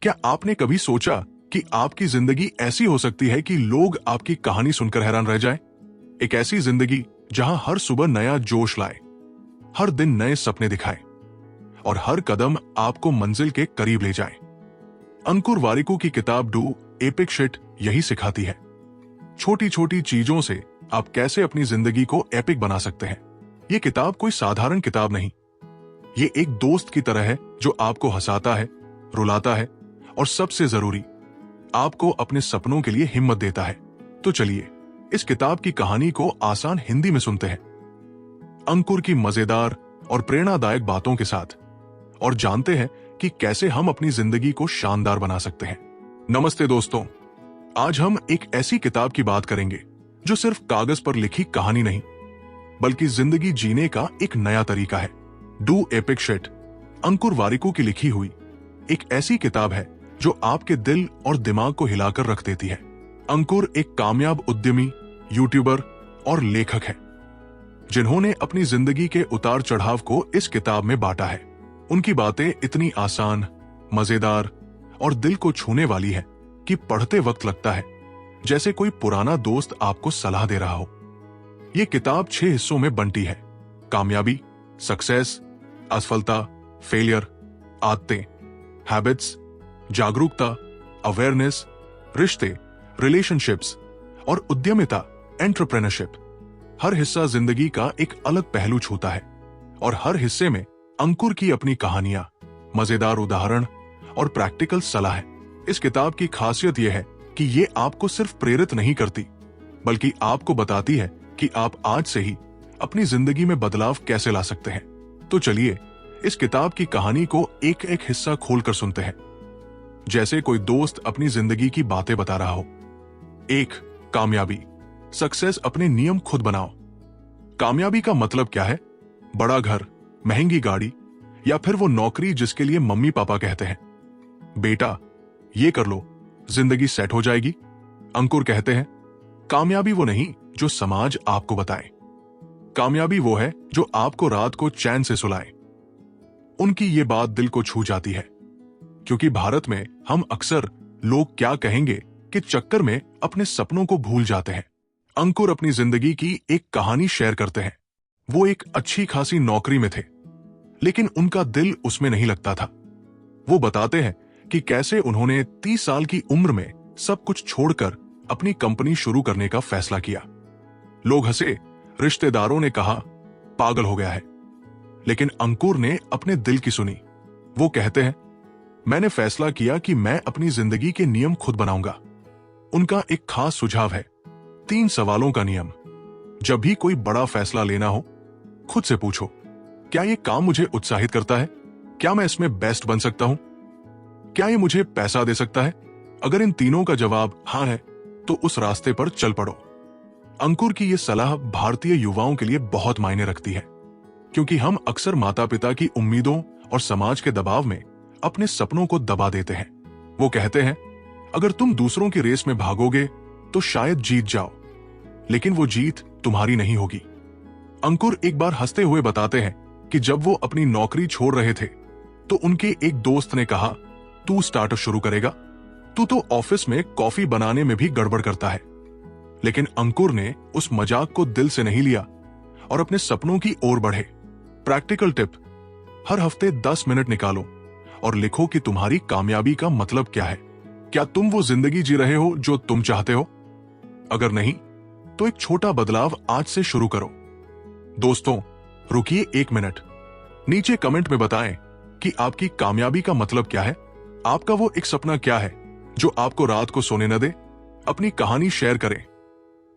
क्या आपने कभी सोचा कि आपकी जिंदगी ऐसी हो सकती है कि लोग आपकी कहानी सुनकर हैरान रह जाएं? एक ऐसी जिंदगी जहां हर सुबह नया जोश लाए, हर दिन नए सपने दिखाए और हर कदम आपको मंजिल के करीब ले जाए। अंकुर वारिकू की किताब डू एपिक शिट यही सिखाती है। छोटी छोटी चीजों से आप कैसे अपनी जिंदगी को एपिक बना सकते हैं। ये किताब कोई साधारण किताब नहीं, ये एक दोस्त की तरह है जो आपको हंसाता है, रुलाता है और सबसे जरूरी, आपको अपने सपनों के लिए हिम्मत देता है। तो चलिए इस किताब की कहानी को आसान हिंदी में सुनते हैं, अंकुर की मजेदार और प्रेरणादायक बातों के साथ, और जानते हैं कि कैसे हम अपनी जिंदगी को शानदार बना सकते हैं। नमस्ते दोस्तों, आज हम एक ऐसी किताब की बात करेंगे जो सिर्फ कागज पर लिखी कहानी नहीं, बल्कि जिंदगी जीने का एक नया तरीका है। डू एपिक शिट अंकुर वारिकू की लिखी हुई एक ऐसी किताब है जो आपके दिल और दिमाग को हिलाकर रख देती है। अंकुर एक कामयाब उद्यमी, यूट्यूबर और लेखक है जिन्होंने अपनी जिंदगी के उतार चढ़ाव को इस किताब में बांटा है। उनकी बातें इतनी आसान, मजेदार और दिल को छूने वाली है कि पढ़ते वक्त लगता है जैसे कोई पुराना दोस्त आपको सलाह दे रहा हो। यह किताब 6 हिस्सों में बंटी है: कामयाबी, सक्सेस, असफलता, फेलियर, आदतें, हैबिट्स, जागरूकता, अवेयरनेस, रिश्ते, रिलेशनशिप्स और उद्यमिता, एंटरप्रेन्योरशिप। हर हिस्सा जिंदगी का एक अलग पहलू छूता है और हर हिस्से में अंकुर की अपनी कहानियां, मजेदार उदाहरण और प्रैक्टिकल सलाह है। इस किताब की खासियत यह है कि ये आपको सिर्फ प्रेरित नहीं करती, बल्कि आपको बताती है कि आप आज से ही अपनी जिंदगी में बदलाव कैसे ला सकते हैं। तो चलिए इस किताब की कहानी को एक एक हिस्सा खोलकर सुनते हैं, जैसे कोई दोस्त अपनी जिंदगी की बातें बता रहा हो। 1. कामयाबी, सक्सेस अपने नियम खुद बनाओ। कामयाबी का मतलब क्या है? बड़ा घर, महंगी गाड़ी या फिर वो नौकरी जिसके लिए मम्मी पापा कहते हैं, बेटा ये कर लो, जिंदगी सेट हो जाएगी। अंकुर कहते हैं, कामयाबी वो नहीं जो समाज आपको बताए, कामयाबी वो है जो आपको रात को चैन से सुलाए। उनकी ये बात दिल को छू जाती है, क्योंकि भारत में हम अक्सर लोग क्या कहेंगे कि चक्कर में अपने सपनों को भूल जाते हैं। अंकुर अपनी जिंदगी की एक कहानी शेयर करते हैं। वो एक अच्छी खासी नौकरी में थे, लेकिन उनका दिल उसमें नहीं लगता था। वो बताते हैं कि कैसे उन्होंने 30 साल की उम्र में सब कुछ छोड़कर अपनी कंपनी शुरू करने का फैसला किया। लोग हंसे, रिश्तेदारों ने कहा पागल हो गया है, लेकिन अंकुर ने अपने दिल की सुनी। वो कहते हैं, मैंने फैसला किया कि मैं अपनी जिंदगी के नियम खुद बनाऊंगा। उनका एक खास सुझाव है, 3 सवालों का नियम। जब भी कोई बड़ा फैसला लेना हो, खुद से पूछो, क्या ये काम मुझे उत्साहित करता है? क्या मैं इसमें बेस्ट बन सकता हूं? क्या ये मुझे पैसा दे सकता है? अगर इन तीनों का जवाब हां है, तो उस रास्ते पर चल पड़ो। अंकुर की यह सलाह भारतीय युवाओं के लिए बहुत मायने रखती है, क्योंकि हम अक्सर माता पिता की उम्मीदों और समाज के दबाव में अपने सपनों को दबा देते हैं। वो कहते हैं, अगर तुम दूसरों की रेस में भागोगे तो शायद जीत जाओ, लेकिन वो जीत तुम्हारी नहीं होगी। अंकुर एक बार हंसते हुए बताते हैं कि जब वो अपनी नौकरी छोड़ रहे थे तो उनके एक दोस्त ने कहा, तू स्टार्टअप शुरू करेगा? तू तो ऑफिस में कॉफी बनाने में भी गड़बड़ करता है। लेकिन अंकुर ने उस मजाक को दिल से नहीं लिया और अपने सपनों की ओर बढ़े। प्रैक्टिकल टिप, हर हफ्ते 10 मिनट निकालो और लिखो कि तुम्हारी कामयाबी का मतलब क्या है। क्या तुम वो जिंदगी जी रहे हो जो तुम चाहते हो? अगर नहीं, तो एक छोटा बदलाव आज से शुरू करो। दोस्तों, रुकिए 1 मिनट, नीचे कमेंट में बताएं कि आपकी कामयाबी का मतलब क्या है। आपका वो एक सपना क्या है जो आपको रात को सोने न दे? अपनी कहानी शेयर करें,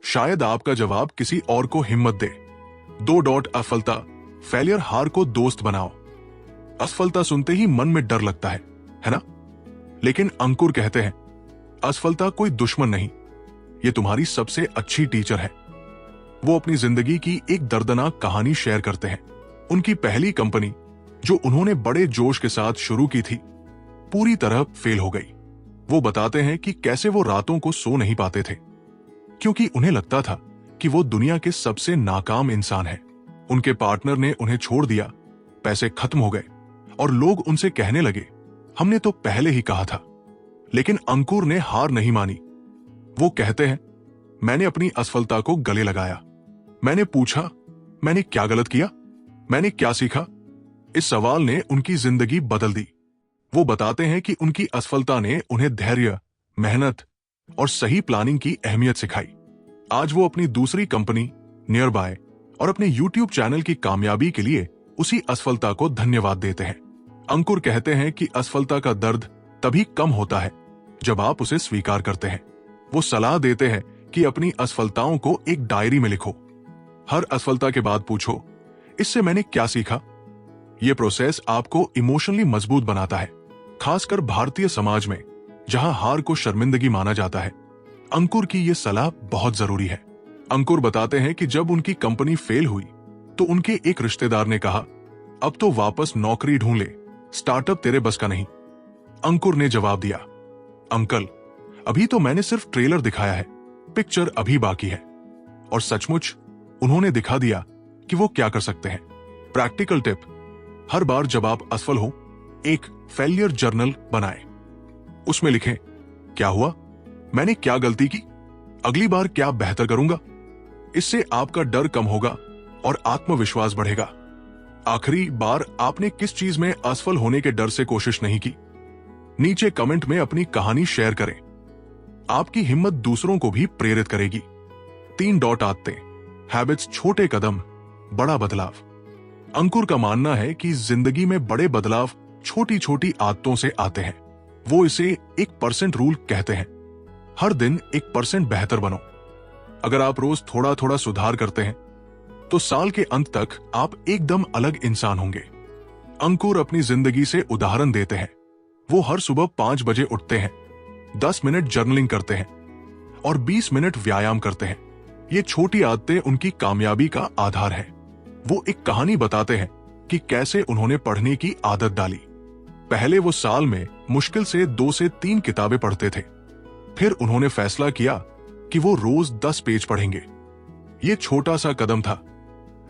शायद आपका जवाब किसी और को हिम्मत दे। 2. असफलता, फेलियर हार को दोस्त बनाओ। असफलता सुनते ही मन में डर लगता है ना? लेकिन अंकुर कहते हैं, असफलता कोई दुश्मन नहीं, ये तुम्हारी सबसे अच्छी टीचर है। वो अपनी जिंदगी की एक दर्दनाक कहानी शेयर करते हैं। उनकी पहली कंपनी जो उन्होंने बड़े जोश के साथ शुरू की थी, पूरी तरह फेल हो गई। वो बताते हैं कि कैसे वो रातों को सो नहीं पाते थे, क्योंकि उन्हें लगता था कि वो दुनिया के सबसे नाकाम इंसान है। उनके पार्टनर ने उन्हें छोड़ दिया, पैसे खत्म हो गए और लोग उनसे कहने लगे, हमने तो पहले ही कहा था। लेकिन अंकुर ने हार नहीं मानी। वो कहते हैं, मैंने अपनी असफलता को गले लगाया। मैंने पूछा, मैंने क्या गलत किया, मैंने क्या सीखा? इस सवाल ने उनकी जिंदगी बदल दी। वो बताते हैं कि उनकी असफलता ने उन्हें धैर्य, मेहनत और सही प्लानिंग की अहमियत सिखाई। आज वो अपनी दूसरी कंपनी नियर बाय और अपने YouTube चैनल की कामयाबी के लिए उसी असफलता को धन्यवाद देते हैं। अंकुर कहते हैं कि असफलता का दर्द तभी कम होता है जब आप उसे स्वीकार करते हैं। वो सलाह देते हैं कि अपनी असफलताओं को एक डायरी में लिखो। हर असफलता के बाद पूछो, इससे मैंने क्या सीखा? ये प्रोसेस आपको इमोशनली मजबूत बनाता है, खासकर भारतीय समाज में जहां हार को शर्मिंदगी माना जाता है। अंकुर की ये सलाह बहुत जरूरी है। अंकुर बताते हैं कि जब उनकी कंपनी फेल हुई तो उनके एक रिश्तेदार ने कहा, अब तो वापस नौकरी ढूंढ ले, स्टार्टअप तेरे बस का नहीं। अंकुर ने जवाब दिया, अंकल, अभी तो मैंने सिर्फ ट्रेलर दिखाया है, पिक्चर अभी बाकी है। और सचमुच उन्होंने दिखा दिया कि वो क्या कर सकते हैं। प्रैक्टिकल टिप, हर बार जब आप असफल हो, एक फेलियर जर्नल बनाएं। उसमें लिखें, क्या हुआ, मैंने क्या गलती की, अगली बार क्या बेहतर करूंगा। इससे आपका डर कम होगा और आत्मविश्वास बढ़ेगा। आखिरी बार आपने किस चीज में असफल होने के डर से कोशिश नहीं की? नीचे कमेंट में अपनी कहानी शेयर करें। आपकी हिम्मत दूसरों को भी प्रेरित करेगी। 3 डॉट आदतें, हैबिट्स, छोटे कदम, बड़ा बदलाव। अंकुर का मानना है कि जिंदगी में बड़े बदलाव छोटी छोटी आदतों से आते हैं। वो इसे 1% रूल कहते हैं। हर दिन 1% बेहतर बनो। अगर आप रोज थोड़ा थोड़ा सुधार करते हैं तो साल के अंत तक आप एकदम अलग इंसान होंगे। अंकुर अपनी जिंदगी से उदाहरण देते हैं। वो हर सुबह 5 बजे उठते हैं, 10 मिनट जर्नलिंग करते हैं और 20 मिनट व्यायाम करते हैं। ये छोटी आदतें उनकी कामयाबी का आधार है। वो एक कहानी बताते हैं कि कैसे उन्होंने पढ़ने की आदत डाली। पहले वो साल में मुश्किल से 2 से 3 किताबें पढ़ते थे। फिर उन्होंने फैसला किया कि वो रोज 10 पेज पढ़ेंगे। ये छोटा सा कदम था,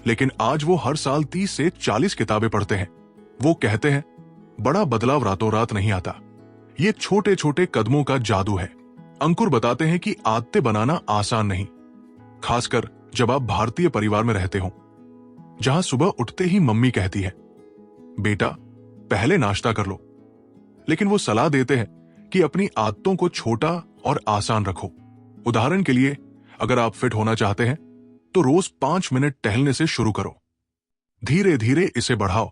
लेकिन आज वो हर साल 30 से 40 किताबें पढ़ते हैं। वो कहते हैं, बड़ा बदलाव रातों रात नहीं आता, ये छोटे छोटे कदमों का जादू है। अंकुर बताते हैं कि आदतें बनाना आसान नहीं, खासकर जब आप भारतीय परिवार में रहते हो, जहां सुबह उठते ही मम्मी कहती है, बेटा पहले नाश्ता कर लो। लेकिन वो सलाह देते हैं कि अपनी आदतों को छोटा और आसान रखो। उदाहरण के लिए, अगर आप फिट होना चाहते हैं तो रोज 5 मिनट टहलने से शुरू करो, धीरे धीरे इसे बढ़ाओ।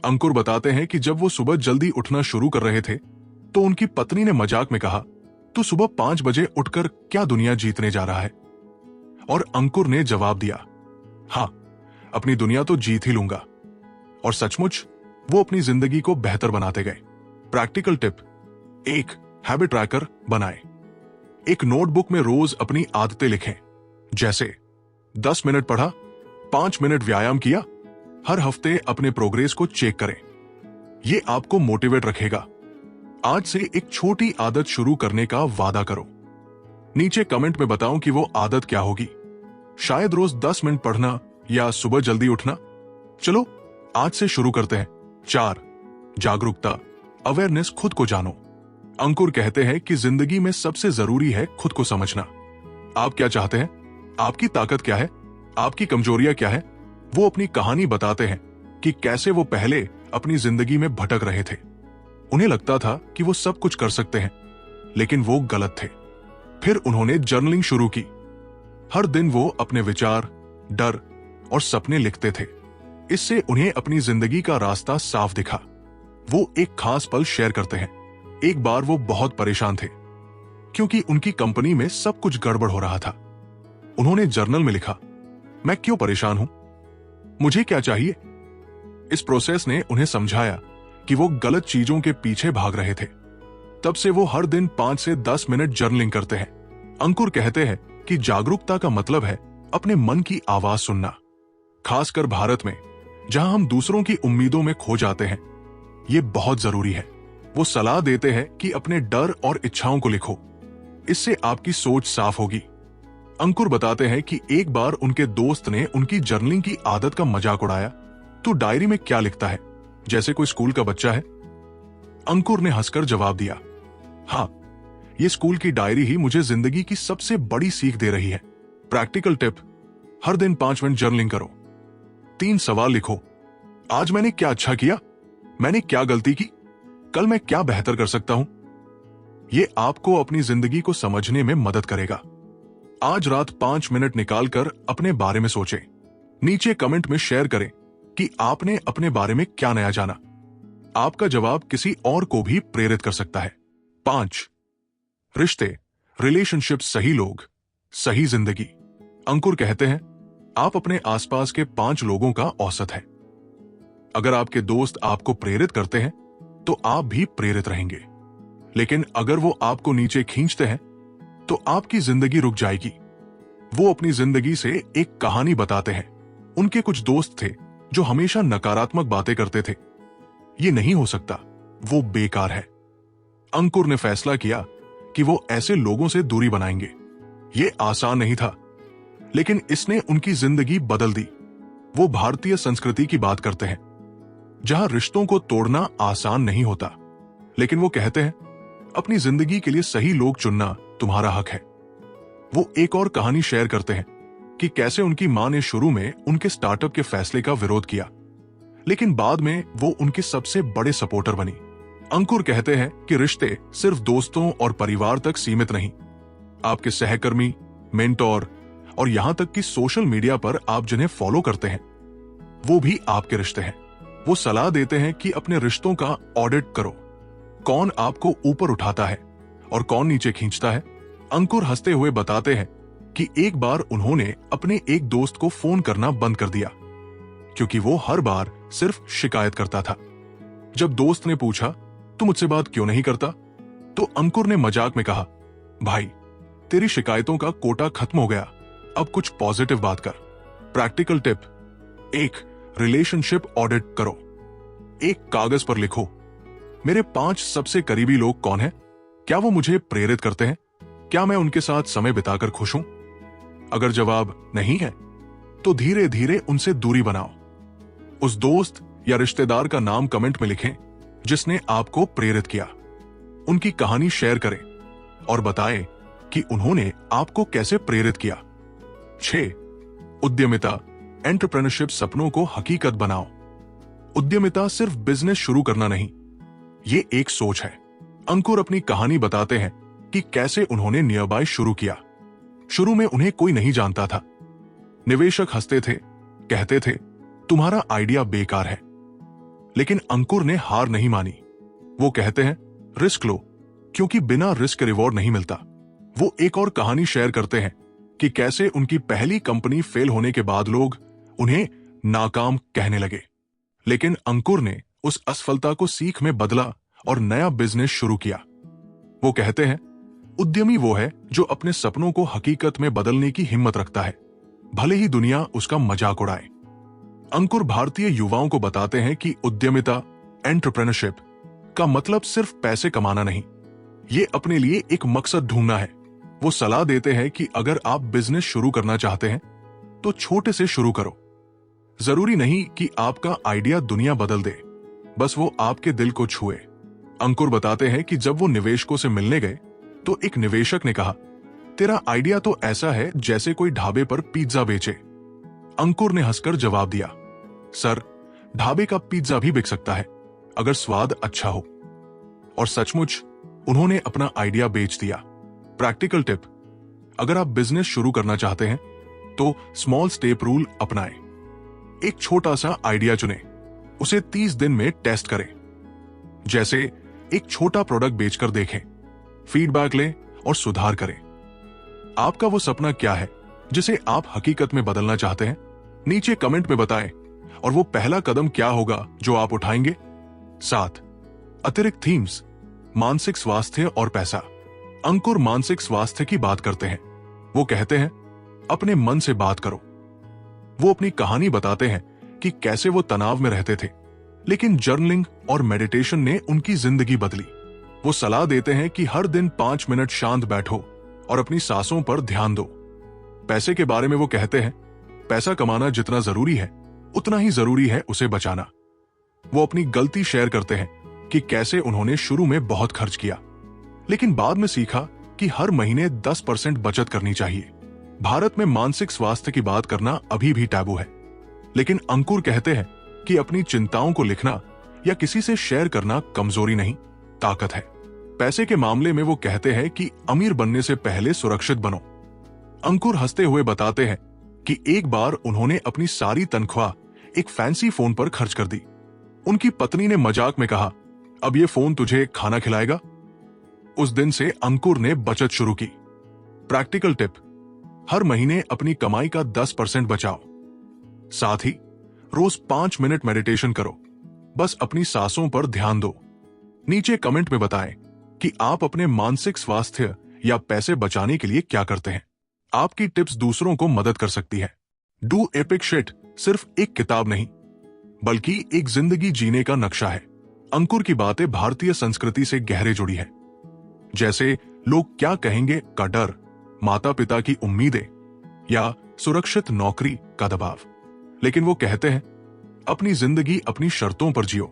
अंकुर बताते हैं कि जब वो सुबह जल्दी उठना शुरू कर रहे थे तो उनकी पत्नी ने मजाक में कहा, तू सुबह 5 बजे उठकर क्या दुनिया जीतने जा रहा है? और अंकुर ने जवाब दिया, हाँ, अपनी दुनिया तो जीत ही लूंगा। और सचमुच वो अपनी जिंदगी को बेहतर बनाते गए। प्रैक्टिकल टिप, एक हैबिट ट्रैकर बनाएं। एक नोटबुक में रोज अपनी आदतें लिखें, जैसे 10 मिनट पढ़ा, 5 मिनट व्यायाम किया। हर हफ्ते अपने प्रोग्रेस को चेक करें। ये आपको मोटिवेट रखेगा। आज से एक छोटी आदत शुरू करने का वादा करो। नीचे कमेंट में बताओ कि वो आदत क्या होगी। शायद रोज 10 मिनट पढ़ना या सुबह जल्दी उठना। चलो आज से शुरू करते हैं। 4, जागरूकता, अवेयरनेस, खुद को जानो। अंकुर कहते हैं कि जिंदगी में सबसे जरूरी है खुद को समझना। आप क्या चाहते हैं? आपकी ताकत क्या है? आपकी कमजोरियां क्या है? वो अपनी कहानी बताते हैं कि कैसे वो पहले अपनी जिंदगी में भटक रहे थे। उन्हें लगता था कि वो सब कुछ कर सकते हैं, लेकिन वो गलत थे। फिर उन्होंने जर्नलिंग शुरू की। हर दिन वो अपने विचार, डर और सपने लिखते थे। इससे उन्हें अपनी जिंदगी का रास्ता साफ दिखा। वो एक खास पल शेयर करते हैं। एक बार वो बहुत परेशान थे क्योंकि उनकी कंपनी में सब कुछ गड़बड़ हो रहा था। उन्होंने जर्नल में लिखा, मैं क्यों परेशान हूं, मुझे क्या चाहिए? इस प्रोसेस ने उन्हें समझाया कि वो गलत चीजों के पीछे भाग रहे थे। तब से वो हर दिन 5 से 10 मिनट जर्नलिंग करते हैं। अंकुर कहते हैं कि जागरूकता का मतलब है अपने मन की आवाज सुनना, खासकर भारत में जहां हम दूसरों की उम्मीदों में खो जाते हैं। ये बहुत जरूरी है। वो सलाह देते हैं कि अपने डर और इच्छाओं को लिखो, इससे आपकी सोच साफ होगी। अंकुर बताते हैं कि एक बार उनके दोस्त ने उनकी जर्नलिंग की आदत का मजाक उड़ाया, तू डायरी में क्या लिखता है, जैसे कोई स्कूल का बच्चा है। अंकुर ने हंसकर जवाब दिया, हाँ, ये स्कूल की डायरी ही मुझे जिंदगी की सबसे बड़ी सीख दे रही है। प्रैक्टिकल टिप, हर दिन 5 मिनट जर्नलिंग करो। 3 सवाल लिखो। आज मैंने क्या अच्छा किया, मैंने क्या गलती की, कल मैं क्या बेहतर कर सकता हूं। ये आपको अपनी जिंदगी को समझने में मदद करेगा। आज रात 5 मिनट निकालकर अपने बारे में सोचें। नीचे कमेंट में शेयर करें कि आपने अपने बारे में क्या नया जाना। आपका जवाब किसी और को भी प्रेरित कर सकता है। 5, रिश्ते, रिलेशनशिप, सही लोग, सही जिंदगी। अंकुर कहते हैं, आप अपने आसपास के 5 लोगों का औसत है। अगर आपके दोस्त आपको प्रेरित करते हैं तो आप भी प्रेरित रहेंगे, लेकिन अगर वो आपको नीचे खींचते हैं तो आपकी जिंदगी रुक जाएगी। वो अपनी जिंदगी से एक कहानी बताते हैं। उनके कुछ दोस्त थे जो हमेशा नकारात्मक बातें करते थे। ये नहीं हो सकता, वो बेकार है। अंकुर ने फैसला किया कि वो ऐसे लोगों से दूरी बनाएंगे। ये आसान नहीं था, लेकिन इसने उनकी जिंदगी बदल दी। वो भारतीय संस्कृति की बात करते हैं, जहां रिश्तों को तोड़ना आसान नहीं होता, लेकिन वो कहते हैं, अपनी जिंदगी के लिए सही लोग चुनना तुम्हारा हक है। वो एक और कहानी शेयर करते हैं कि कैसे उनकी मां ने शुरू में उनके स्टार्टअप के फैसले का विरोध किया, लेकिन बाद में वो उनके सबसे बड़े सपोर्टर बनी। अंकुर कहते हैं कि रिश्ते सिर्फ दोस्तों और परिवार तक सीमित नहीं। आपके सहकर्मी, मेंटोर और यहां तक कि सोशल मीडिया पर आप जिन्हें फॉलो करते हैं, वो भी आपके रिश्ते हैं। वो सलाह देते हैं कि अपने रिश्तों का ऑडिट करो। कौन आपको ऊपर उठाता है और कौन नीचे खींचता है। अंकुर हंसते हुए बताते हैं कि एक बार उन्होंने अपने एक दोस्त को फोन करना बंद कर दिया, क्योंकि वो हर बार सिर्फ शिकायत करता था। जब दोस्त ने पूछा, तू मुझसे बात क्यों नहीं करता, तो अंकुर ने मजाक में कहा, भाई तेरी शिकायतों का कोटा खत्म हो गया, अब कुछ पॉजिटिव बात कर। प्रैक्टिकल टिप, 1, रिलेशनशिप ऑडिट करो। एक कागज पर लिखो, मेरे 5 सबसे करीबी लोग कौन हैं? क्या वो मुझे प्रेरित करते हैं? क्या मैं उनके साथ समय बिताकर खुश हूं? अगर जवाब नहीं है तो धीरे धीरे उनसे दूरी बनाओ। उस दोस्त या रिश्तेदार का नाम कमेंट में लिखें जिसने आपको प्रेरित किया। उनकी कहानी शेयर करें और बताएं कि उन्होंने आपको कैसे प्रेरित किया। 6, उद्यमिता, एंटरप्रेन्योरशिप, सपनों को हकीकत बनाओ। उद्यमिता सिर्फ बिजनेस शुरू करना नहीं, ये एक सोच है। अंकुर अपनी कहानी बताते हैं कि कैसे उन्होंने नियरबाय शुरू किया। शुरू में उन्हें कोई नहीं जानता था। निवेशक हंसते थे, कहते थे तुम्हारा आइडिया बेकार है, लेकिन अंकुर ने हार नहीं मानी। वो कहते हैं, रिस्क लो, क्योंकि बिना रिस्क रिवॉर्ड नहीं मिलता। वो एक और कहानी शेयर करते हैं कि कैसे उनकी पहली कंपनी फेल होने के बाद लोग उन्हें नाकाम कहने लगे, लेकिन अंकुर ने उस असफलता को सीख में बदला और नया बिजनेस शुरू किया। वो कहते हैं, उद्यमी वो है जो अपने सपनों को हकीकत में बदलने की हिम्मत रखता है, भले ही दुनिया उसका मजाक उड़ाए। अंकुर भारतीय युवाओं को बताते हैं कि उद्यमिता, एंटरप्रेन्योरशिप का मतलब सिर्फ पैसे कमाना नहीं, ये अपने लिए एक मकसद ढूंढना है। वो सलाह देते हैं कि अगर आप बिजनेस शुरू करना चाहते हैं तो छोटे से शुरू करो। जरूरी नहीं कि आपका आइडिया दुनिया बदल दे, बस वो आपके दिल को छुए। अंकुर बताते हैं कि जब वो निवेशकों से मिलने गए तो एक निवेशक ने कहा, तेरा आइडिया तो ऐसा है जैसे कोई ढाबे पर पिज्जा बेचे। अंकुर ने हंसकर जवाब दिया, सर, ढाबे का पिज्जा भी बिक सकता है अगर स्वाद अच्छा हो। और सचमुच उन्होंने अपना आइडिया बेच दिया। प्रैक्टिकल टिप, अगर आप बिजनेस शुरू करना चाहते हैं तो स्मॉल स्टेप रूल अपनाएं। एक छोटा सा आइडिया चुनें, उसे 30 दिन में टेस्ट करें। जैसे एक छोटा प्रोडक्ट बेचकर देखें, फीडबैक लें और सुधार करें। आपका वो सपना क्या है जिसे आप हकीकत में बदलना चाहते हैं? नीचे कमेंट में बताएं और वो पहला कदम क्या होगा जो आप उठाएंगे। 7, अतिरिक्त थीम्स, मानसिक स्वास्थ्य और पैसा। अंकुर मानसिक स्वास्थ्य की बात करते हैं। वो कहते हैं, अपने मन से बात करो। वो अपनी कहानी बताते हैं कि कैसे वो तनाव में रहते थे, लेकिन जर्नलिंग और मेडिटेशन ने उनकी जिंदगी बदली। वो सलाह देते हैं कि हर दिन 5 मिनट शांत बैठो और अपनी सांसों पर ध्यान दो। पैसे के बारे में वो कहते हैं, पैसा कमाना जितना जरूरी है उतना ही जरूरी है उसे बचाना। वो अपनी गलती शेयर करते हैं कि कैसे उन्होंने शुरू में बहुत खर्च किया, लेकिन बाद में सीखा कि हर महीने 10% बचत करनी चाहिए। भारत में मानसिक स्वास्थ्य की बात करना अभी भी टैबू है, लेकिन अंकुर कहते हैं कि अपनी चिंताओं को लिखना या किसी से शेयर करना कमजोरी नहीं, ताकत है। पैसे के मामले में वो कहते हैं कि अमीर बनने से पहले सुरक्षित बनो। अंकुर हंसते हुए बताते हैं कि एक बार उन्होंने अपनी सारी तनख्वाह एक फैंसी फोन पर खर्च कर दी। उनकी पत्नी ने मजाक में कहा, अब ये फोन तुझे खाना खिलाएगा। उस दिन से अंकुर ने बचत शुरू की। प्रैक्टिकल टिप, हर महीने अपनी कमाई का 10% बचाओ। साथ ही रोज 5 मिनट मेडिटेशन करो, बस अपनी सांसों पर ध्यान दो। नीचे कमेंट में बताएं कि आप अपने मानसिक स्वास्थ्य या पैसे बचाने के लिए क्या करते हैं। आपकी टिप्स दूसरों को मदद कर सकती है। डू एपिक शिट सिर्फ एक किताब नहीं, बल्कि एक जिंदगी जीने का नक्शा है। अंकुर की बातें भारतीय संस्कृति से गहरे जुड़ी है, जैसे लोग क्या कहेंगे का डर, माता पिता की उम्मीदें या सुरक्षित नौकरी का दबाव। लेकिन वो कहते हैं, अपनी जिंदगी अपनी शर्तों पर जियो।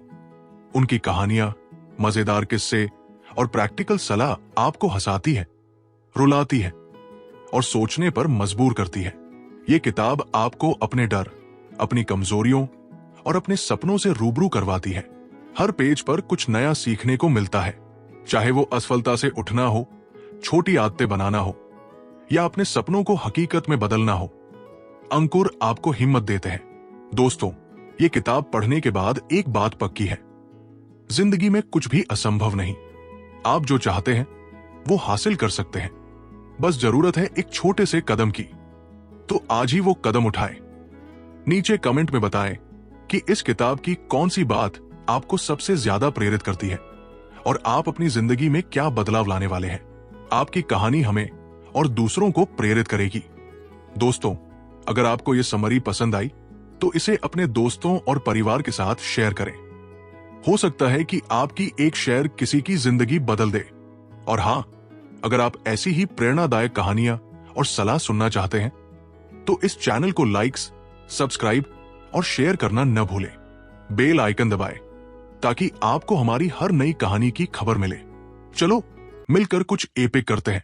उनकी कहानियां, मजेदार किस्से और प्रैक्टिकल सलाह आपको हंसाती है, रुलाती है और सोचने पर मजबूर करती है। ये किताब आपको अपने डर, अपनी कमजोरियों और अपने सपनों से रूबरू करवाती है। हर पेज पर कुछ नया सीखने को मिलता है, चाहे वो असफलता से उठना हो, छोटी आदतें बनाना हो या अपने सपनों को हकीकत में बदलना हो। अंकुर आपको हिम्मत देते हैं। दोस्तों, ये किताब पढ़ने के बाद एक बात पक्की है, जिंदगी में कुछ भी असंभव नहीं। आप जो चाहते हैं वो हासिल कर सकते हैं, बस जरूरत है एक छोटे से कदम की। तो आज ही वो कदम उठाएं। नीचे कमेंट में बताएं कि इस किताब की कौन सी बात आपको सबसे ज्यादा प्रेरित करती है और आप अपनी जिंदगी में क्या बदलाव लाने वाले हैं। आपकी कहानी हमें और दूसरों को प्रेरित करेगी। दोस्तों, अगर आपको ये समरी पसंद आई तो इसे अपने दोस्तों और परिवार के साथ शेयर करें। हो सकता है कि आपकी एक शेयर किसी की जिंदगी बदल दे। और हां, अगर आप ऐसी ही प्रेरणादायक कहानियां और सलाह सुनना चाहते हैं तो इस चैनल को लाइक्स, सब्सक्राइब और शेयर करना न भूलें। बेल आइकन दबाएं ताकि आपको हमारी हर नई कहानी की खबर मिले। चलो मिलकर कुछ एपिक करते हैं।